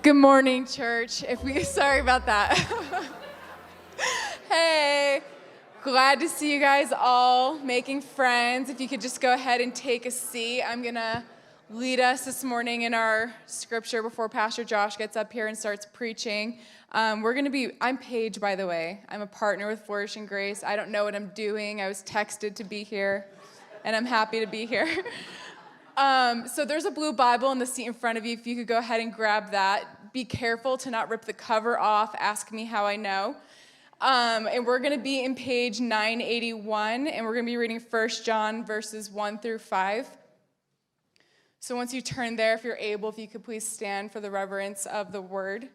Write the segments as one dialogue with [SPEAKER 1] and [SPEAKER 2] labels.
[SPEAKER 1] Good morning, church. Sorry about that. Hey, glad to see you guys all making friends. If you could just go ahead and take a seat. I'm gonna lead us this morning in our scripture before Pastor Josh gets up here and starts preaching. I'm Paige, by the way. I'm a partner with Flourishing Grace. I don't know what I'm doing. I was texted to be here, and I'm happy to be here. So there's a blue Bible in the seat in front of you. If you could go ahead and grab that. Be careful to not rip the cover off. Ask me how I know. And we're going to be in page 981, and we're going to be reading 1 John verses 1 through 5. So once you turn there, if you're able, if you could please stand for the reverence of the word.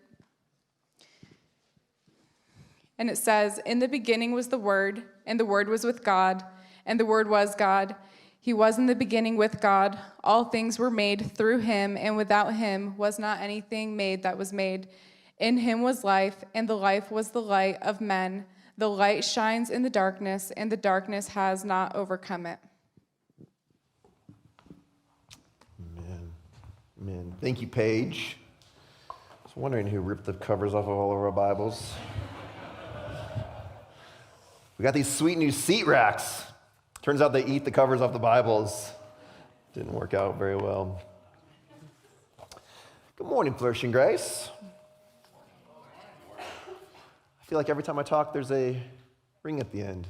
[SPEAKER 1] And it says, "In the beginning was the Word, and the Word was with God, and the Word was God. He was in the beginning with God. All things were made through him, and without him was not anything made that was made. In him was life, and the life was the light of men. The light shines in the darkness, and the darkness has not overcome it."
[SPEAKER 2] Amen. Thank you, Paige. I was wondering who ripped the covers off of all of our Bibles. We got these sweet new seat racks. Turns out they eat the covers off the Bibles. Didn't work out very well. Good morning, Flourishing Grace. I feel like every time I talk, there's a ring at the end.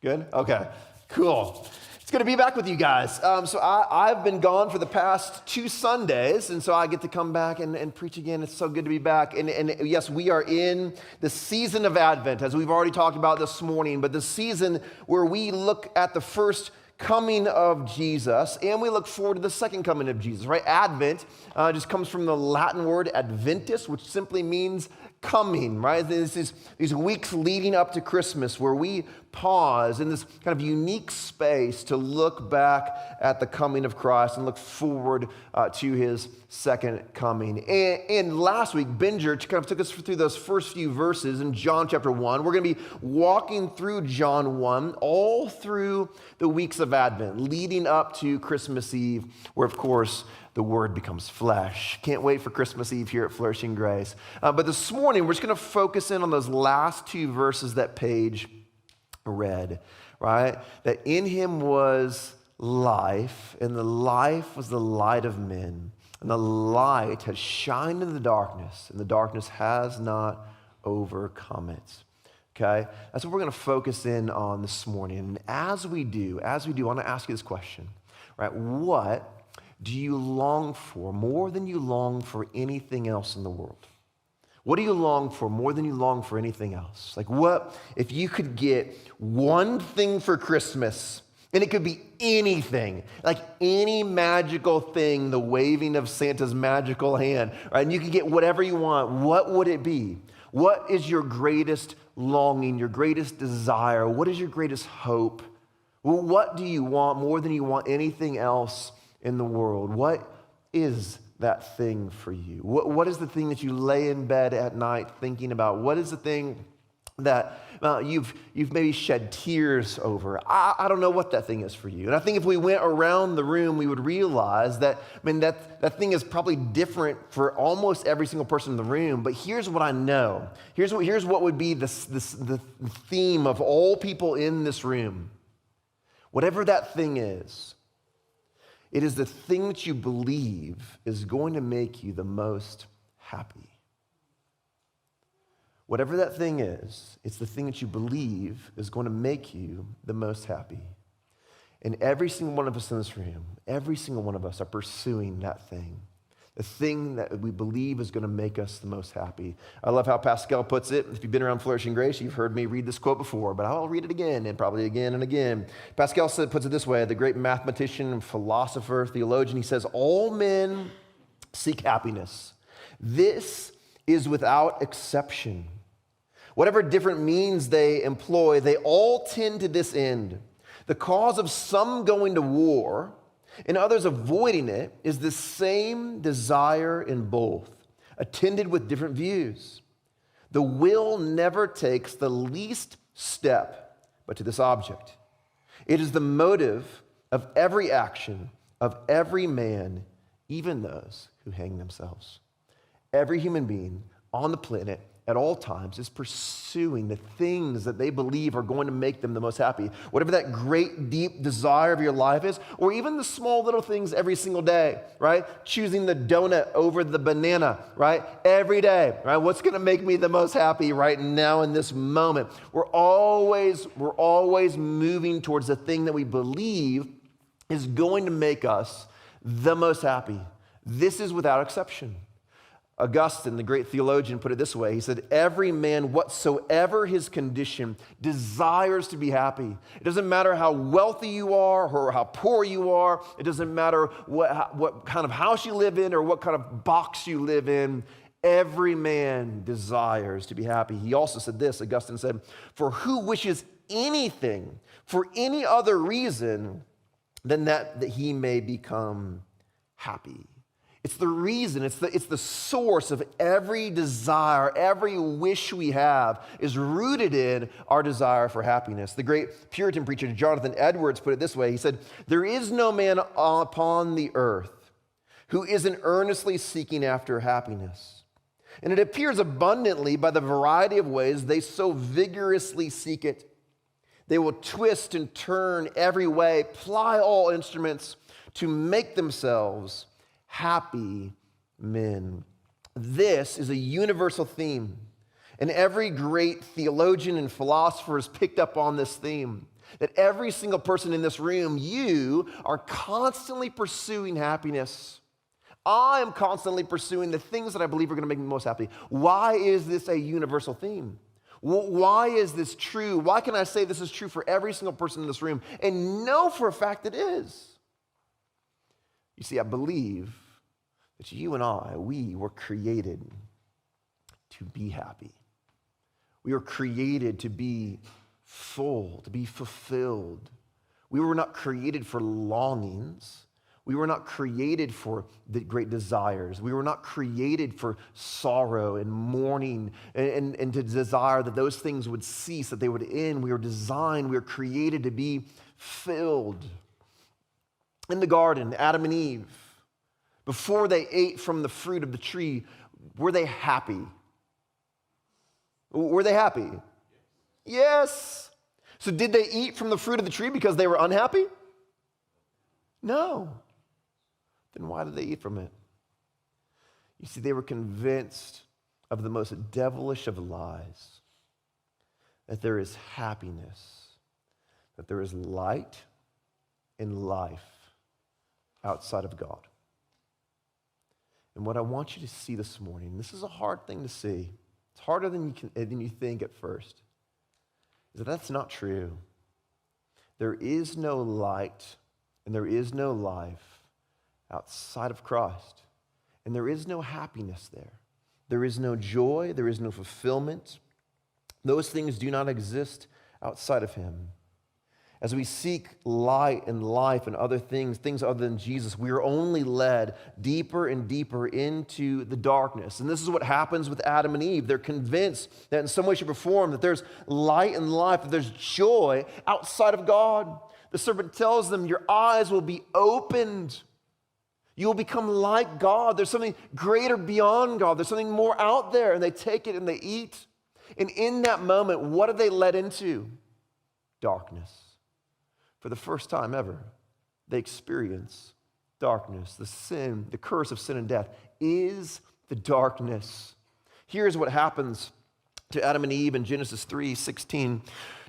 [SPEAKER 2] Good? Okay, cool. It's good to be back with you guys. I've been gone for the past 2 Sundays, and so I get to come back and preach again. It's so good to be back. And yes, we are in the season of Advent, as we've already talked about this morning, but the season where we look at the first coming of Jesus, and we look forward to the second coming of Jesus, right? Advent just comes from the Latin word adventus, which simply means coming, right? This is these weeks leading up to Christmas where we pause in this kind of unique space to look back at the coming of Christ and look forward to his second coming. And last week, Binger kind of took us through those first few verses in John chapter 1. We're going to be walking through John 1 all through the weeks of Advent, leading up to Christmas Eve, where, of course, the Word becomes flesh. Can't wait for Christmas Eve here at Flourishing Grace. But this morning, we're just going to focus in on those last 2 verses that Paige read, right? That in him was life, and the life was the light of men. And the light has shined in the darkness, and the darkness has not overcome it. Okay? That's what we're going to focus in on this morning. And as we do, I want to ask you this question, right? What do you long for more than you long for anything else in the world? What do you long for more than you long for anything else? Like, what if you could get one thing for Christmas, and it could be anything, like any magical thing, the waving of Santa's magical hand, right? And you could get whatever you want. What would it be? What is your greatest longing, your greatest desire? What is your greatest hope? Well, what do you want more than you want anything else in the world? What is that thing for you? What is the thing that you lay in bed at night thinking about? What is the thing that you've maybe shed tears over? I don't know what that thing is for you. And I think if we went around the room, we would realize that, that thing is probably different for almost every single person in the room. But here's what I know. Here's what would be the theme of all people in this room. Whatever that thing is, it is the thing that you believe is going to make you the most happy. Whatever that thing is, it's the thing that you believe is going to make you the most happy. And every single one of us in this room, every single one of us are pursuing that thing. The thing that we believe is going to make us the most happy. I love how Pascal puts it. If you've been around Flourishing Grace, you've heard me read this quote before, but I'll read it again and probably again and again. Pascal puts it this way, the great mathematician, philosopher, theologian, he says, all men seek happiness. This is without exception. Whatever different means they employ, they all tend to this end. The cause of some going to war and others avoiding it is the same desire in both, attended with different views. The will never takes the least step but to this object. It is the motive of every action of every man, even those who hang themselves. Every human being on the planet at all times is pursuing the things that they believe are going to make them the most happy. Whatever that great, deep desire of your life is, or even the small little things every single day, right? Choosing the donut over the banana, right? Every day, right? What's going to make me the most happy right now in this moment? We're always moving towards the thing that we believe is going to make us the most happy. This is without exception. Augustine, the great theologian, put it this way. He said, every man, whatsoever his condition, desires to be happy. It doesn't matter how wealthy you are or how poor you are. It doesn't matter what kind of house you live in or what kind of box you live in. Every man desires to be happy. He also said this, Augustine said, for who wishes anything for any other reason than that he may become happy? It's the reason, it's the source of every desire, every wish we have is rooted in our desire for happiness. The great Puritan preacher Jonathan Edwards put it this way. He said, there is no man upon the earth who isn't earnestly seeking after happiness. And it appears abundantly by the variety of ways they so vigorously seek it. They will twist and turn every way, ply all instruments to make themselves happy men. This is a universal theme, and every great theologian and philosopher has picked up on this theme, that every single person in this room, you are constantly pursuing happiness. I am constantly pursuing the things that I believe are going to make me most happy. Why is this a universal theme? Why is this true? Why can I say this is true for every single person in this room and know for a fact it is? You see, I believe that you and I, we were created to be happy. We were created to be full, to be fulfilled. We were not created for longings. We were not created for the great desires. We were not created for sorrow and mourning and to desire that those things would cease, that they would end. We were designed, we were created to be filled. In the garden, Adam and Eve, before they ate from the fruit of the tree, were they happy? Were they happy? Yes. So did they eat from the fruit of the tree because they were unhappy? No. Then why did they eat from it? You see, they were convinced of the most devilish of lies, that there is happiness, that there is light and life outside of God. And what I want you to see this morning, this is a hard thing to see. It's harder than you think at first, is that that's not true. There is no light and there is no life outside of Christ. And there is no happiness there. There is no joy. There is no fulfillment. Those things do not exist outside of Him. As we seek light and life and other things other than Jesus, we are only led deeper and deeper into the darkness. And this is what happens with Adam and Eve. They're convinced that in some way, shape, or form, that there's light and life, that there's joy outside of God. The serpent tells them, your eyes will be opened. You will become like God. There's something greater beyond God. There's something more out there. And they take it and they eat. And in that moment, what are they led into? Darkness. For the first time ever, they experience darkness. The sin, the curse of sin and death is the darkness. Here's what happens to Adam and Eve in Genesis 3:16.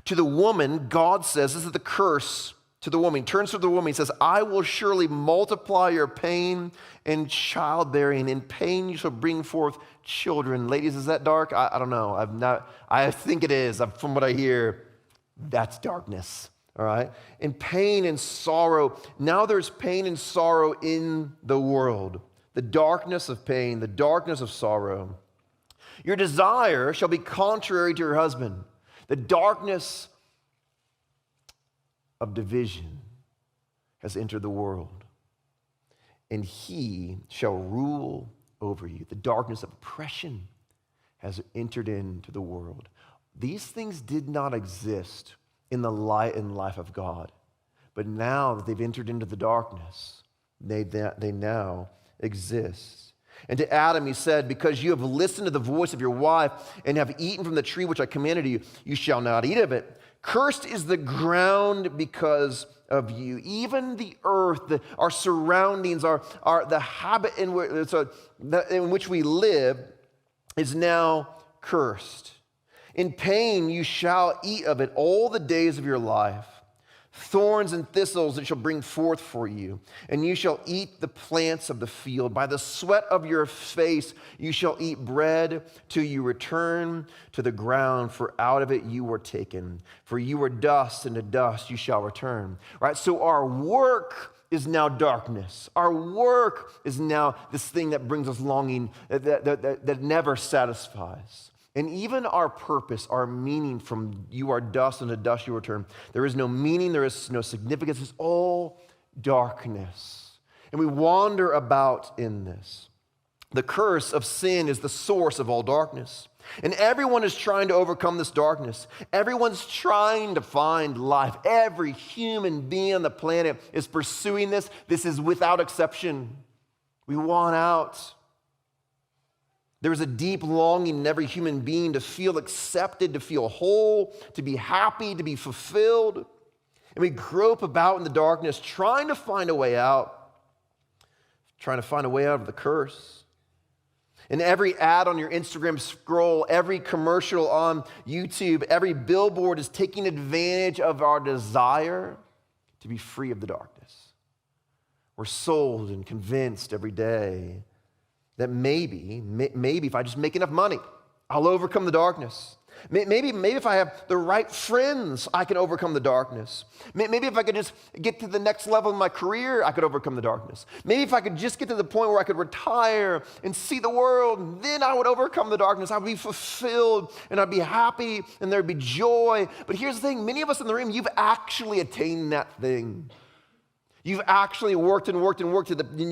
[SPEAKER 2] To the woman, God says, this is the curse to the woman. He turns to the woman, he says, I will surely multiply your pain and childbearing. In pain you shall bring forth children. Ladies, is that dark? I don't know. I think it is. From what I hear, that's darkness. All right? In pain and sorrow. Now there's pain and sorrow in the world. The darkness of pain, the darkness of sorrow. Your desire shall be contrary to your husband. The darkness of division has entered the world, and he shall rule over you. The darkness of oppression has entered into the world. These things did not exist in the light and life of God, but now that they've entered into the darkness, they now exist. And to Adam he said, because you have listened to the voice of your wife and have eaten from the tree which I commanded you, you shall not eat of it. Cursed is the ground because of you. Even the earth, our surroundings, the habit in which we live is now cursed. In pain you shall eat of it all the days of your life. Thorns and thistles it shall bring forth for you, and you shall eat the plants of the field. By the sweat of your face you shall eat bread till you return to the ground, for out of it you were taken. For you were dust, and to dust you shall return. Right? So our work is now darkness. Our work is now this thing that brings us longing that never satisfies. And even our purpose, our meaning from you are dust and to dust you return, there is no meaning, there is no significance. It's all darkness. And we wander about in this. The curse of sin is the source of all darkness. And everyone is trying to overcome this darkness. Everyone's trying to find life. Every human being on the planet is pursuing this. This is without exception. We want out. There is a deep longing in every human being to feel accepted, to feel whole, to be happy, to be fulfilled. And we grope about in the darkness trying to find a way out, trying to find a way out of the curse. And every ad on your Instagram scroll, every commercial on YouTube, every billboard is taking advantage of our desire to be free of the darkness. We're sold and convinced every day that maybe if I just make enough money, I'll overcome the darkness. Maybe if I have the right friends, I can overcome the darkness. Maybe if I could just get to the next level in my career, I could overcome the darkness. Maybe if I could just get to the point where I could retire and see the world, then I would overcome the darkness. I would be fulfilled and I'd be happy and there'd be joy. But here's the thing, many of us in the room, you've actually attained that thing. You've actually worked and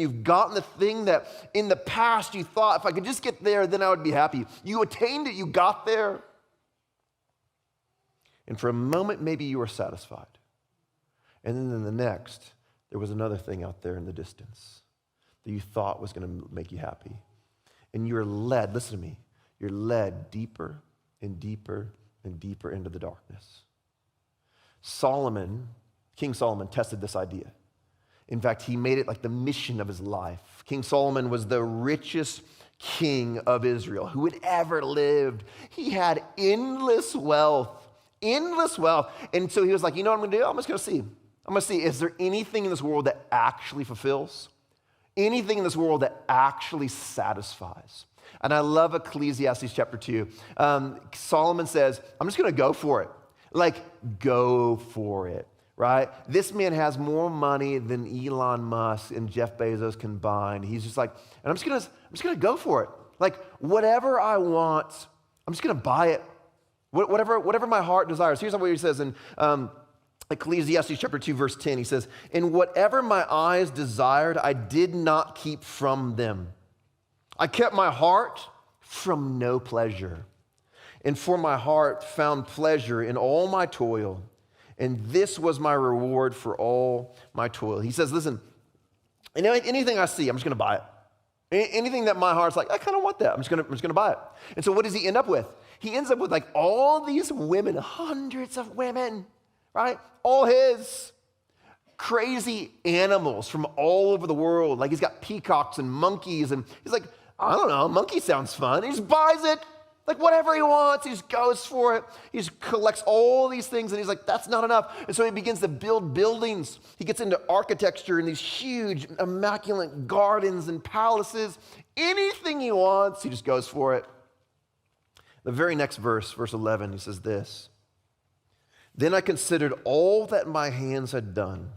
[SPEAKER 2] you've gotten the thing that in the past you thought, if I could just get there, then I would be happy. You attained it, you got there. And for a moment, maybe you were satisfied. And then in the next, there was another thing out there in the distance that you thought was going to make you happy. And you're led, listen to me, you're led deeper and deeper and deeper into the darkness. King Solomon tested this idea. In fact, he made it like the mission of his life. King Solomon was the richest king of Israel who had ever lived. He had endless wealth. And so he was like, you know what I'm going to do? I'm just going to see. I'm going to see, is there anything in this world that actually fulfills? Anything in this world that actually satisfies? And I love Ecclesiastes chapter 2. Solomon says, I'm just going to go for it. Like, go for it. Right? This man has more money than Elon Musk and Jeff Bezos combined. He's just like, and I'm just gonna go for it. Like, whatever I want, I'm just gonna buy it. Whatever my heart desires. Here's what he says in Ecclesiastes chapter 2, verse 10. He says, and whatever my eyes desired, I did not keep from them. I kept my heart from no pleasure. And for my heart found pleasure in all my toil. And this was my reward for all my toil. He says, listen, anything I see, I'm just going to buy it. Anything that my heart's like, I kind of want that. I'm just going to buy it. And so what does he end up with? He ends up with like all these women, hundreds of women, right? All his crazy animals from all over the world. Like he's got peacocks and monkeys. And he's like, I don't know, monkey sounds fun. He just buys it. Like whatever he wants, he just goes for it. He just collects all these things and he's like, that's not enough. And so he begins to build buildings. He gets into architecture and these huge, immaculate gardens and palaces. Anything he wants, he just goes for it. The very next verse, verse 11, he says this. Then I considered all that my hands had done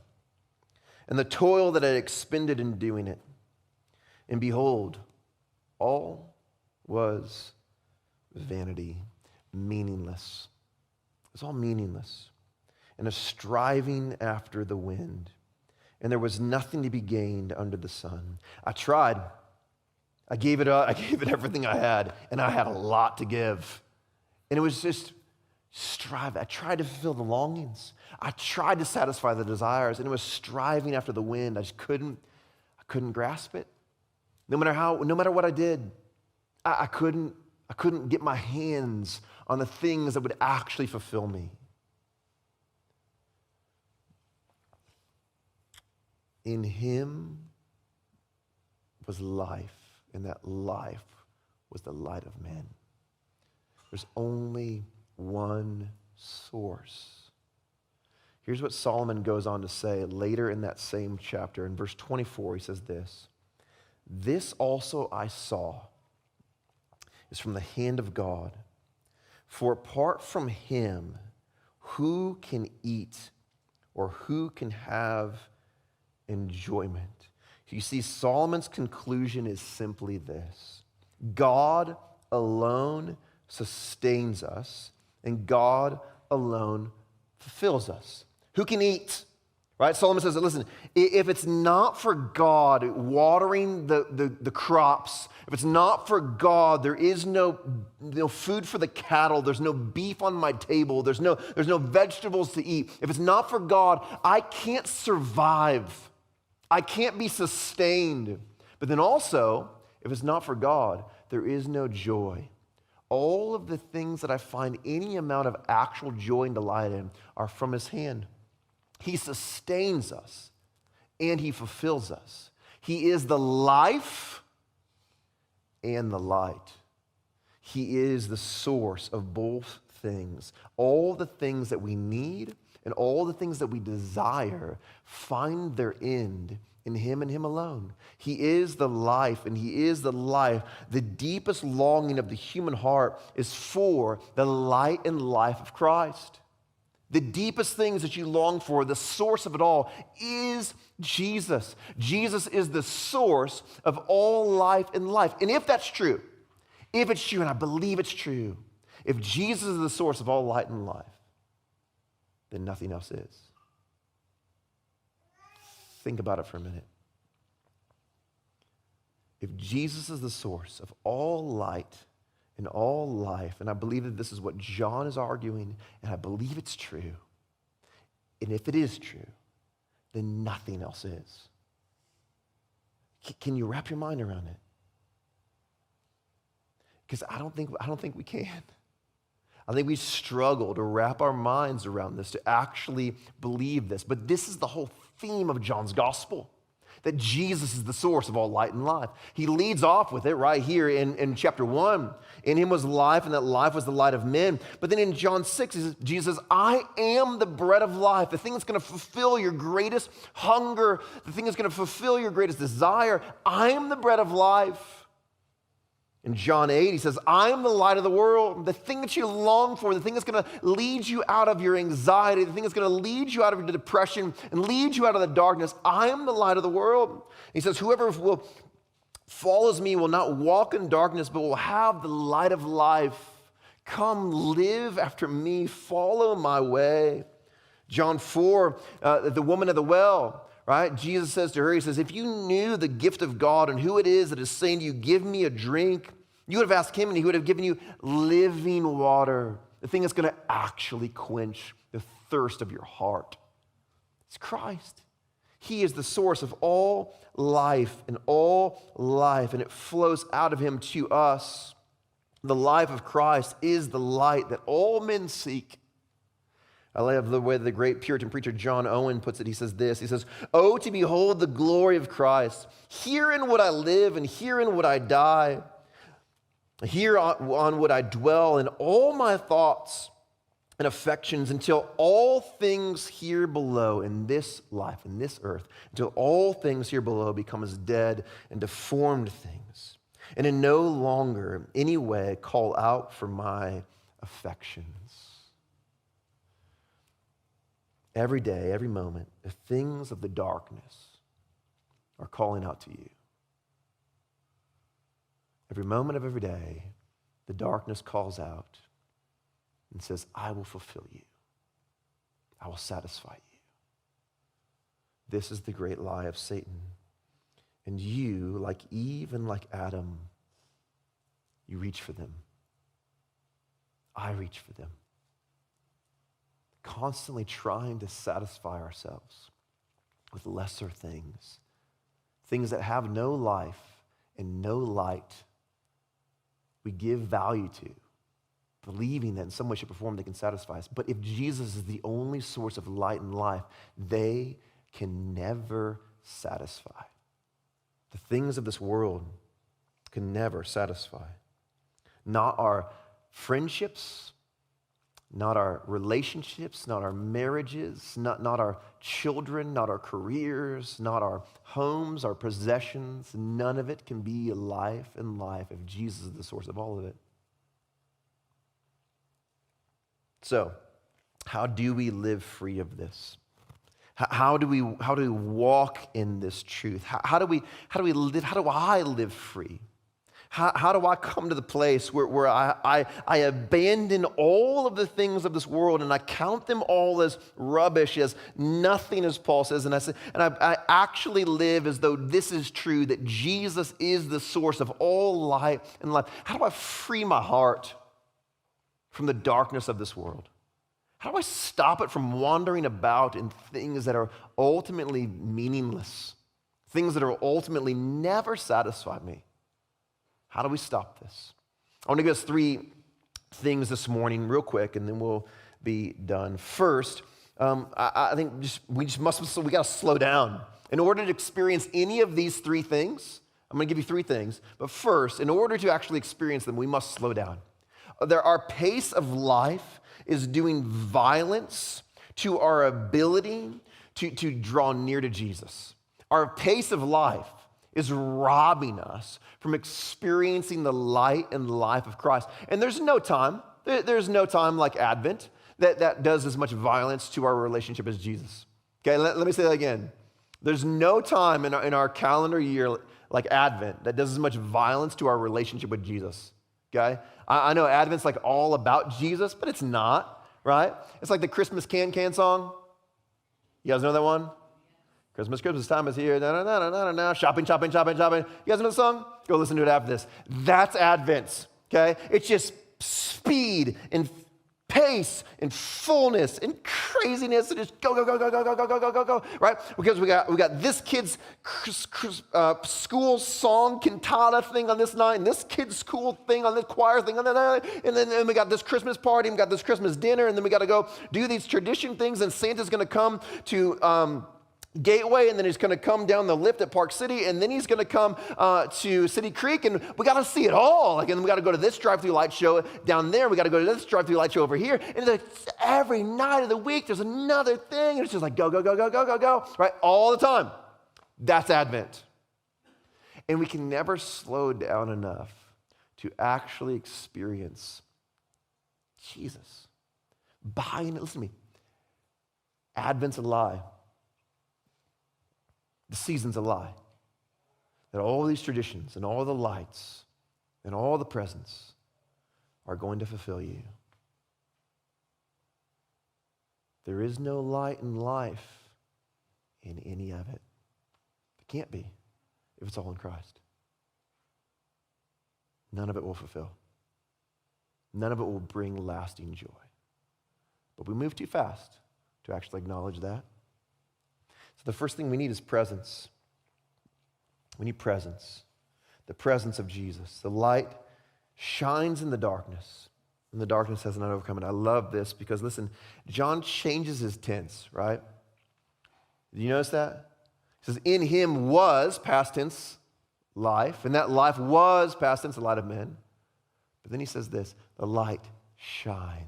[SPEAKER 2] and the toil that I had expended in doing it. And behold, all was vanity, meaningless. It's all meaningless. And a striving after the wind. And there was nothing to be gained under the sun. I tried. I gave it everything I had, and I had a lot to give. And it was just strive. I tried to fulfill the longings. I tried to satisfy the desires, and it was striving after the wind. I couldn't grasp it. No matter what I did, I couldn't get my hands on the things that would actually fulfill me. In him was life, and that life was the light of men. There's only one source. Here's what Solomon goes on to say later in that same chapter. In verse 24, he says this, "This also I saw is from the hand of God. For apart from him, who can eat or who can have enjoyment?" You see, Solomon's conclusion is simply this: God alone sustains us, and God alone fulfills us. Who can eat? Right? Solomon says, listen, if it's not for God watering the crops, if it's not for God, there is no food for the cattle, there's no beef on my table, there's no vegetables to eat. If it's not for God, I can't survive. I can't be sustained. But then also, if it's not for God, there is no joy. All of the things that I find any amount of actual joy and delight in are from his hand. He sustains us and he fulfills us. He is the life and the light. He is the source of both things. All the things that we need and all the things that we desire find their end in him and him alone. He is the life and he is the life. The deepest longing of the human heart is for the light and life of Christ. The deepest things that you long for, the source of it all, is Jesus. Jesus is the source of all life and life. And if that's true, if it's true, and I believe it's true, if Jesus is the source of all light and life, then nothing else is. Think about it for a minute. If Jesus is the source of all light and all life, and I believe that this is what John is arguing, and I believe it's true, and if it is true, then nothing else is. Can you wrap your mind around it? Because I don't think we can. I think we struggle to wrap our minds around this, to actually believe this. But this is the whole theme of John's gospel, that Jesus is the source of all light and life. He leads off with it right here in chapter 1. In him was life, and that life was the light of men. But then in John 6, Jesus says, I am the bread of life. The thing that's going to fulfill your greatest hunger, the thing that's going to fulfill your greatest desire. I am the bread of life. In John 8, he says, I am the light of the world. The thing that you long for, the thing that's going to lead you out of your anxiety, the thing that's going to lead you out of your depression and lead you out of the darkness. I am the light of the world. He says, whoever follows me will not walk in darkness, but will have the light of life. Come live after me, follow my way. John 4, the woman at the well, right? Jesus says to her, he says, if you knew the gift of God and who it is that is saying to you, give me a drink, you would have asked him and he would have given you living water, the thing that's going to actually quench the thirst of your heart. It's Christ. He is the source of all life, and it flows out of him to us. The life of Christ is the light that all men seek. I love the way the great Puritan preacher John Owen puts it. He says this, he says, oh, to behold the glory of Christ. Herein would I live, and herein would I die. Here on would I dwell in all my thoughts and affections until all things here below in this life, in this earth, until all things here below become as dead and deformed things, and in no longer any way call out for my affections. Every day, every moment, the things of the darkness are calling out to you. Every moment of every day, the darkness calls out and says, I will fulfill you. I will satisfy you. This is the great lie of Satan. And you, like Eve and like Adam, you reach for them. I reach for them. Constantly trying to satisfy ourselves with lesser things, things that have no life and no light we give value to, believing that in some way, shape, or form they can satisfy us. But if Jesus is the only source of light and life, they can never satisfy. The things of this world can never satisfy. Not our friendships, not our relationships, not our marriages, not our children, not our careers, not our homes, our possessions. None of it can be a life and life if Jesus is the source of all of it. So, how do we live free of this? How do we walk in this truth? How do we live? How do I live free? How do I come to the place where I abandon all of the things of this world and I count them all as rubbish, as nothing, as Paul says, and I actually live as though this is true, that Jesus is the source of all light and life? How do I free my heart from the darkness of this world? How do I stop it from wandering about in things that are ultimately meaningless, things that are ultimately never satisfy me? How do we stop this? I want to give us 3 things this morning real quick, and then we'll be done. First, I think we got to slow down. In order to experience any of these 3 things, I'm going to give you 3 things. But first, in order to actually experience them, we must slow down. Our pace of life is doing violence to our ability to draw near to Jesus. Our pace of life is robbing us from experiencing the light and life of Christ. And there's no time like Advent that does as much violence to our relationship as Jesus. Okay, let me say that again. There's no time in our calendar year like Advent that does as much violence to our relationship with Jesus. Okay? I know Advent's like all about Jesus, but it's not, right? It's like the Christmas Can song. You guys know that one? Christmas time is here. Shopping. You guys know the song? Go listen to it after this. That's Advent, okay? It's just speed and pace and fullness and craziness and just go, right? Because we got this kid's school song cantata thing on this night, and this kid's school thing on this choir thing on that night, and then we got this Christmas party, and we got this Christmas dinner, and then we got to go do these tradition things, and Santa's going to come to Gateway, and then he's going to come down the lift at Park City, and then he's going to come to City Creek, and we got to see it all. And then we got to go to this drive-through light show down there. We got to go to this drive-through light show over here. And every night of the week, there's another thing, and it's just like go, right? All the time. That's Advent. And we can never slow down enough to actually experience Jesus. Listen to me. Advent's a lie. The season's a lie. That all these traditions and all the lights and all the presents are going to fulfill you. There is no light and life in any of it. It can't be if it's all in Christ. None of it will fulfill. None of it will bring lasting joy. But we move too fast to actually acknowledge that. So the first thing we need is presence. We need presence. The presence of Jesus. The light shines in the darkness, and the darkness has not overcome it. I love this because, listen, John changes his tense, right? Did you notice that? He says, in him was, past tense, life, and that life was, past tense, the light of men. But then he says this, the light shines.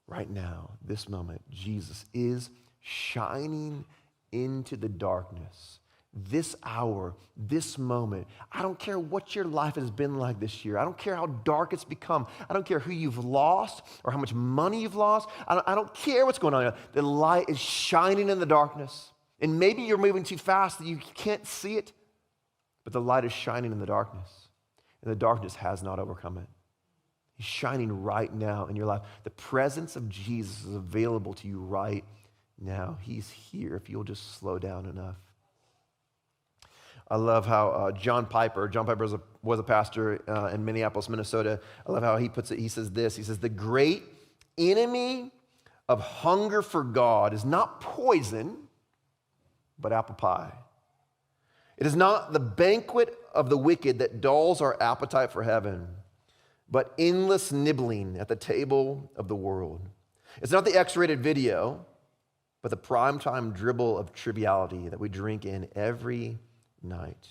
[SPEAKER 2] Right now, this moment, Jesus is shining into the darkness. This hour, this moment. I don't care what your life has been like this year. I don't care how dark it's become. I don't care who you've lost or how much money you've lost. I don't care what's going on. The light is shining in the darkness. And maybe you're moving too fast that you can't see it, but the light is shining in the darkness. And the darkness has not overcome it. He's shining right now in your life. The presence of Jesus is available to you right now. He's here if you'll just slow down enough. I love how John Piper was a pastor in Minneapolis, Minnesota. I love how he puts it. He says this. He says, the great enemy of hunger for God is not poison, but apple pie. It is not the banquet of the wicked that dulls our appetite for heaven, but endless nibbling at the table of the world. It's not the X-rated video, but the primetime dribble of triviality that we drink in every night.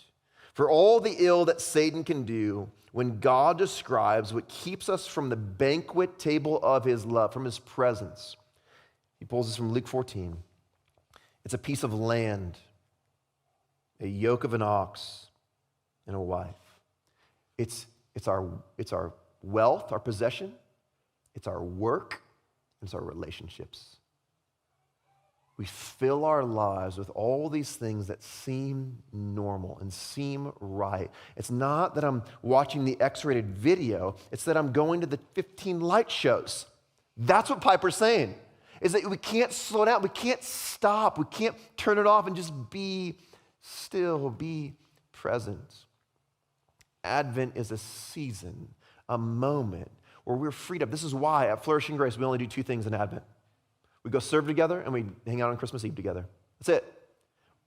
[SPEAKER 2] For all the ill that Satan can do, when God describes what keeps us from the banquet table of his love, from his presence, he pulls this from Luke 14. It's a piece of land, a yoke of an ox, and a wife. It's our wealth, our possession, it's our work, it's our relationships. We fill our lives with all these things that seem normal and seem right. It's not that I'm watching the X-rated video, it's that I'm going to the 15 light shows. That's what Piper's saying, is that we can't slow down, we can't stop, we can't turn it off and just be still, be present. Advent is a season, a moment where we're freed up. This is why at Flourishing Grace, we only do two things in Advent. We go serve together and we hang out on Christmas Eve together. That's it.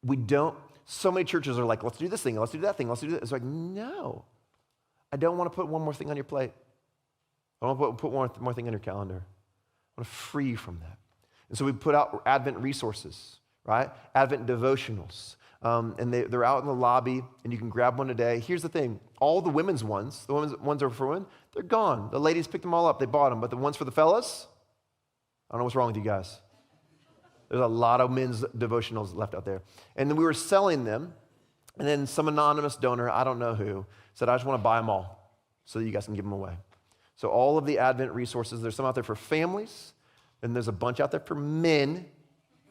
[SPEAKER 2] We don't, so many churches are like, let's do this thing, let's do that thing, let's do this. It's like, no, I don't want to put one more thing on your plate. I don't want to put one more thing on your calendar. I want to free you from that. And so we put out Advent resources, right? Advent devotionals. And they're out in the lobby, and you can grab one today. Here's the thing. All the women's ones, the ones that are for women, they're gone. The ladies picked them all up. They bought them. But the ones for the fellas, I don't know what's wrong with you guys. There's a lot of men's devotionals left out there. And then we were selling them, and then some anonymous donor, I don't know who, said, I just want to buy them all so that you guys can give them away. So all of the Advent resources, there's some out there for families, and there's a bunch out there for men.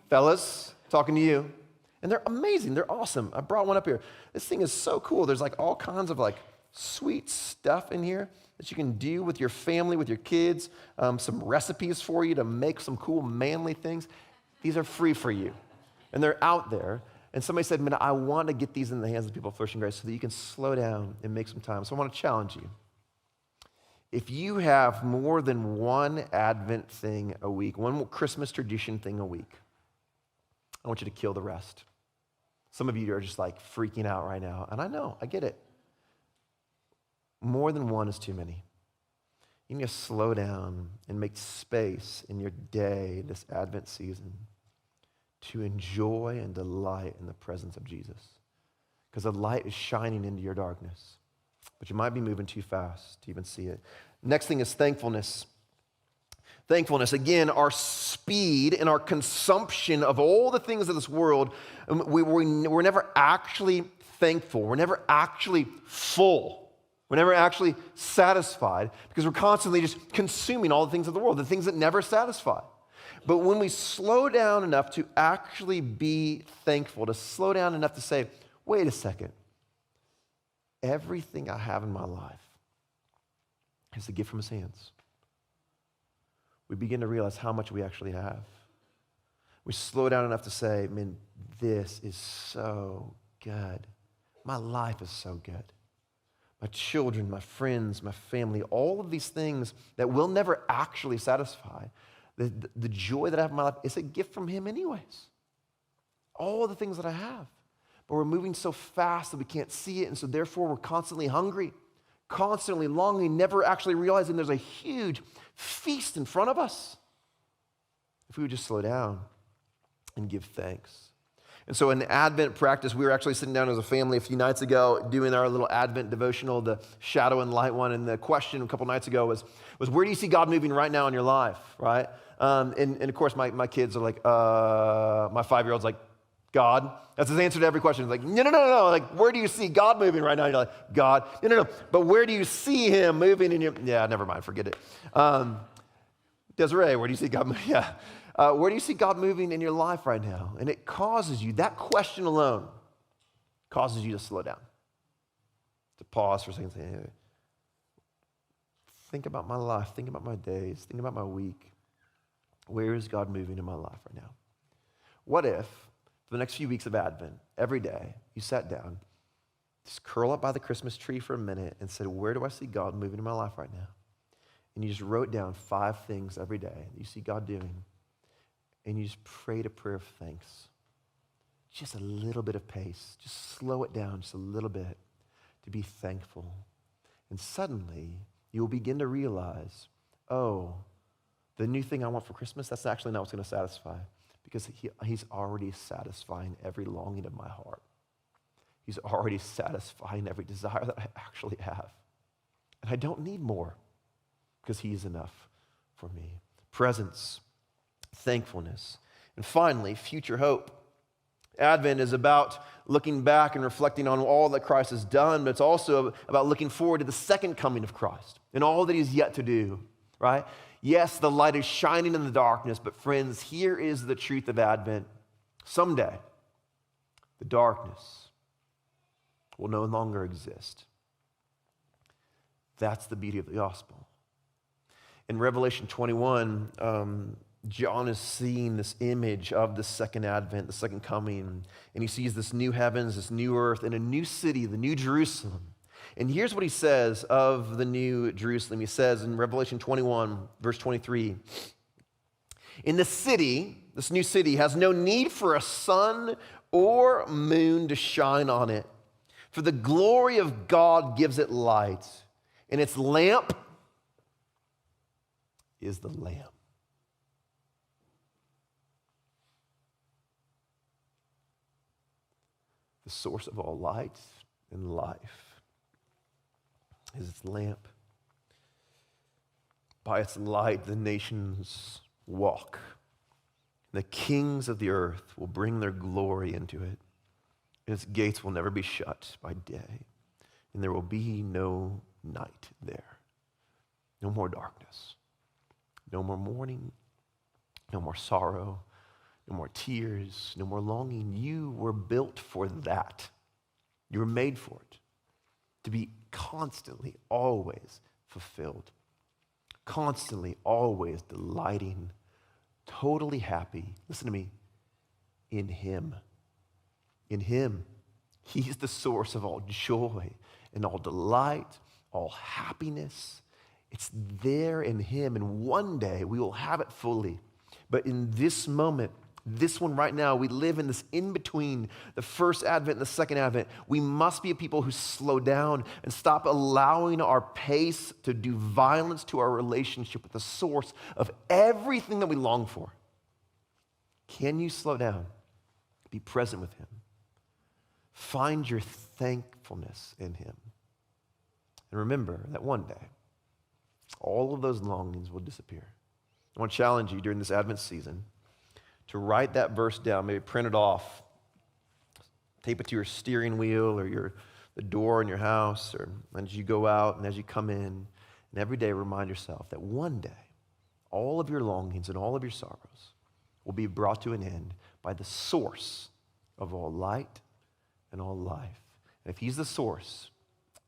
[SPEAKER 2] Fellas, talking to you. And they're amazing. They're awesome. I brought one up here. This thing is so cool. There's like all kinds of like sweet stuff in here that you can do with your family, with your kids, some recipes for you to make some cool manly things. These are free for you. And they're out there. And somebody said, man, I want to get these in the hands of people of Flourishing Grace so that you can slow down and make some time. So I want to challenge you. If you have more than one Advent thing a week, one Christmas tradition thing a week, I want you to kill the rest. Some of you are just like freaking out right now. And I know, I get it. More than one is too many. You need to slow down and make space in your day, this Advent season, to enjoy and delight in the presence of Jesus. Because the light is shining into your darkness. But you might be moving too fast to even see it. Next thing is thankfulness. Thankfulness, again, our speed and our consumption of all the things of this world, we're never actually thankful. We're never actually full. We're never actually satisfied because we're constantly just consuming all the things of the world, the things that never satisfy. But when we slow down enough to actually be thankful, to slow down enough to say, wait a second, everything I have in my life is a gift from his hands. We begin to realize how much we actually have. We slow down enough to say, man, this is so good. My life is so good. My children, my friends, my family, all of these things that will never actually satisfy. The joy that I have in my life is a gift from him anyways. All of the things that I have. But we're moving so fast that we can't see it, and so therefore we're constantly hungry, constantly longing, never actually realizing there's a huge feast in front of us. If we would just slow down and give thanks. And so in the Advent practice, we were actually sitting down as a family a few nights ago doing our little Advent devotional, the Shadow and Light one. And the question a couple nights ago was where do you see God moving right now in your life, right? And of course, my kids are like, my 5-year-old's like, God. That's his answer to every question. He's like, no. Like, where do you see God moving right now? And you're like, God. No. But where do you see him moving in your, yeah, never mind, forget it. Desiree, where do you see God moving? Yeah. Where do you see God moving in your life right now? And it causes you, that question alone causes you to slow down, to pause for a second and say, hey, think about my life, think about my days, think about my week. Where is God moving in my life right now? What if, for the next few weeks of Advent, every day, you sat down, just curl up by the Christmas tree for a minute and said, where do I see God moving in my life right now? And you just wrote down 5 things every day that you see God doing. And you just prayed a prayer of thanks. just a little bit of pace. Just slow it down just a little bit to be thankful. And suddenly, you'll begin to realize, oh, the new thing I want for Christmas, that's actually not what's going to satisfy, because he's already satisfying every longing of my heart. He's already satisfying every desire that I actually have. And I don't need more, because he is enough for me. Presence, thankfulness, and finally, future hope. Advent is about looking back and reflecting on all that Christ has done, but it's also about looking forward to the second coming of Christ and all that he's yet to do, right? Yes, the light is shining in the darkness, but friends, here is the truth of Advent. Someday, the darkness will no longer exist. That's the beauty of the gospel. In Revelation 21, John is seeing this image of the second advent, the second coming, and he sees this new heavens, this new earth, and a new city, the new Jerusalem. And here's what he says of the new Jerusalem. He says in Revelation 21, verse 23, "In the city, this new city, has no need for a sun or moon to shine on it, for the glory of God gives it light, and its lamp is the Lamb." The source of all light and life is its lamp. By its light, the nations walk. The kings of the earth will bring their glory into it. And its gates will never be shut by day. And there will be no night there. No more darkness. No more mourning. No more sorrow. No more tears, no more longing. You were built for that. You were made for it. To be constantly, always fulfilled. Constantly, always delighting. Totally happy. Listen to me. In him. In him. He's the source of all joy and all delight, all happiness. It's there in him. And one day we will have it fully. But in this moment, this one right now, we live in this in-between, the first advent and the second advent. We must be a people who slow down and stop allowing our pace to do violence to our relationship with the source of everything that we long for. Can you slow down? Be present with him. Find your thankfulness in him. And remember that one day, all of those longings will disappear. I want to challenge you during this Advent season to write that verse down, maybe print it off, tape it to your steering wheel or the door in your house, or as you go out and as you come in, and every day remind yourself that one day, all of your longings and all of your sorrows will be brought to an end by the source of all light and all life. And if he's the source,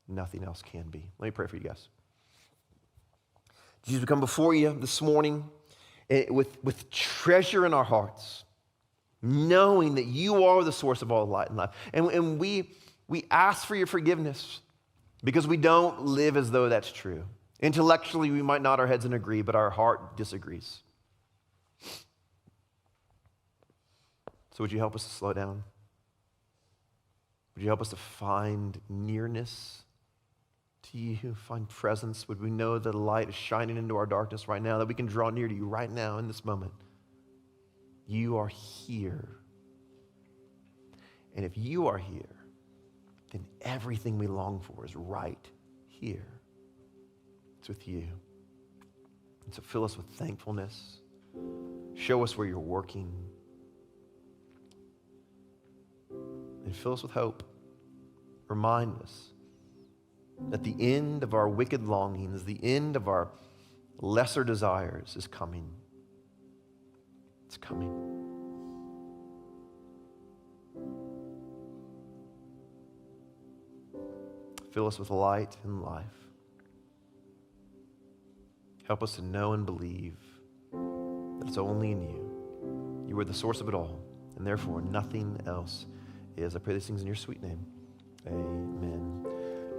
[SPEAKER 2] nothing else can be. Let me pray for you guys. Jesus, we come before you this morning with treasure in our hearts, knowing that you are the source of all light and life. And we ask for your forgiveness because we don't live as though that's true. Intellectually, we might nod our heads and agree, but our heart disagrees. So would you help us to slow down? Would you help us to find nearness to you, find presence? Would we know that the light is shining into our darkness right now, that we can draw near to you right now in this moment? You are here. And if you are here, then everything we long for is right here. It's with you. And so fill us with thankfulness. Show us where you're working. And fill us with hope. Remind us that the end of our wicked longings, the end of our lesser desires is coming. It's coming. Fill us with light and life. Help us to know and believe that it's only in you. You are the source of it all, and therefore nothing else is. I pray these things in your sweet name. Amen.